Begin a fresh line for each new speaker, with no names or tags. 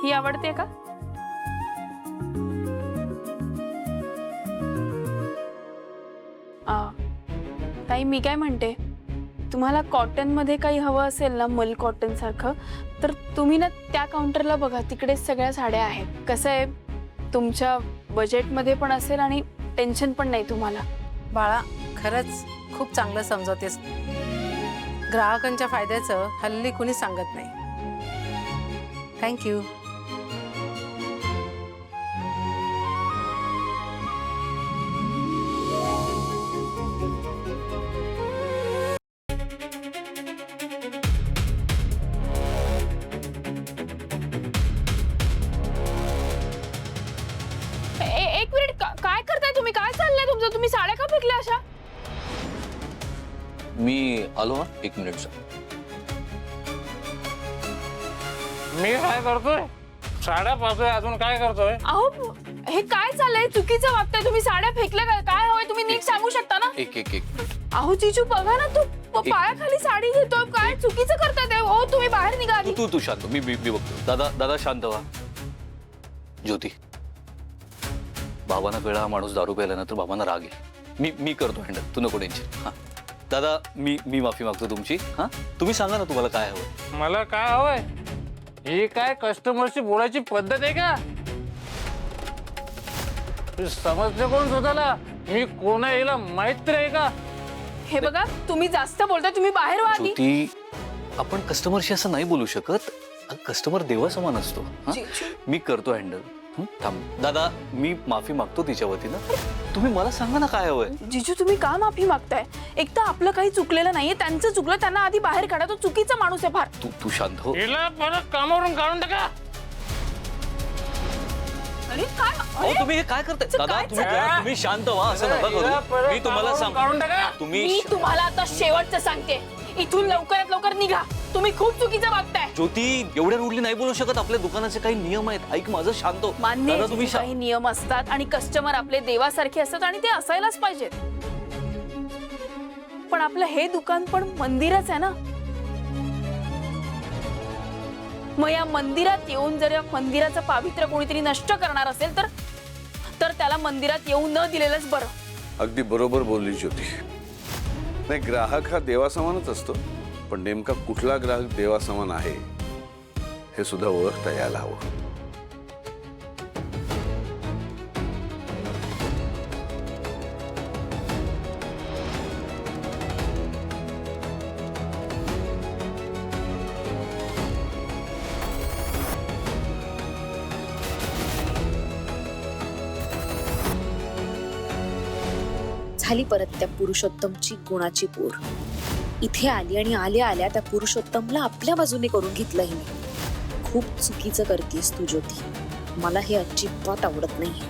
ही आवडते का? ताई मी काय म्हणते, तुम्हाला कॉटन मध्ये काही हवं असेल ना, मल कॉटन सारखं, तर तुम्ही ना त्या काउंटरला बघा, तिकडे सगळ्या साड्या आहेत. कसं आहे, तुमच्या बजेट मध्ये पण असेल आणि टेन्शन पण नाही तुम्हाला.
बाळा, खरंच खूप चांगलं समजवतेस. ग्राहकांच्या फायद्याचं हल्ली कुणी सांगत नाही. थँक्यू.
एक मिनिट, काय करताय तुम्ही? काय चाललंय तुमचं? तुम्ही साड्या का फेकल्या अशा?
मी आलो ना, 1 मिनिट.
मी काय करतोय? साड्या पाहतोय, अजून काय करतोय?
अहो, हे काय चाललंय? चुकीचं वागताय तुम्ही. साड्या फेकल्या काय हवंय? तुम्ही नीट सांगू शकता ना?
एक
अहो जीजू, बघा ना, तू पायाखाली साडी घेतोय. काय चुकीचं करताय ते? हो, तुम्ही बाहेर निघा आधी.
तू शांत. मी बघतो. दादा शांत व्हा. ज्योती, बाबांना कळला हा माणूस दारू प्यायला ना, तर बाबांना राग येईल. मी करतो हँडल, तू नको टेन्शन. हा दादा, मी माफी मागतो तुमची. हा, तुम्ही सांगा ना तुम्हाला काय हवं.
मला काय हवंय? ही काय कस्टमरशी बोलायची पद्धत आहे का? समजते कोण स्वतःला? मी कोण आहे याला माहित आहे का?
हे बघा, तुम्ही जास्त बोलताय. तुम्ही बाहेर व्हा आधी.
ज्योती, आपण कस्टमरशी असं नाही बोलू शकत. कस्टमर देवासमान असतो. मी करतो हँडल. थांब दादा, मी माफी मागतो तिच्या वतीनं. तुम्ही मला सांगा ना काय हवंय.
जीजू, तुम्ही का माफी मागताय? एक तर आपलं काही चुकलेलं नाहीये, त्यांचं चुकलं. त्यांना आधी बाहेर काढा. तो चुकीचा माणूस आहे फार.
तू शांत हो.
हिला परत कामावरून काढून टाका.
अरे काय?
अहो, तुम्ही हे काय करताय? दादा, तुम्ही शांत व्हा. असं नका करू. मी तुम्हाला
काढून टाका.
मी तुम्हाला आता शेवटचं सांगते, इथून लवकरात लवकर निघा. तुम्ही खूप चुकीचं वागताय.
ज्योती, एवढ्या रूडली नाही बोलू शकत. आपल्या दुकानाचे काही नियम आहेत. ऐक माझं, शांत हो.
मान्य
दादा,
आहे,
तुम्ही
काही नियम असतात आणि कस्टमर आपले देवासारखे असतात आणि ते असायलाच पाहिजेत. पण आपलं हे दुकान पण मंदिरच आहे ना. मग या मंदिरात येऊन जर या मंदिराचं पावित्र्य कोणीतरी नष्ट करणार असेल तर त्याला मंदिरात येऊ न दिलेलंच बरं.
अगदी बरोबर बोलली ज्योती. नाही, ग्राहक हा देवासमानच असतो, पण नेमका कुठला ग्राहक देवासमान आहे हे सुद्धा ओळखता यायला हवं.
झाली परत त्या पुरुषोत्तमची गुणाची पोर. इथे आली आणि आल्या आल्या त्या पुरुषोत्तमला आपल्या बाजूने करून घेतलं हिने. खूप चुकीचं करतेस तू ज्योती. मला हे अजिबात आवडत नाही.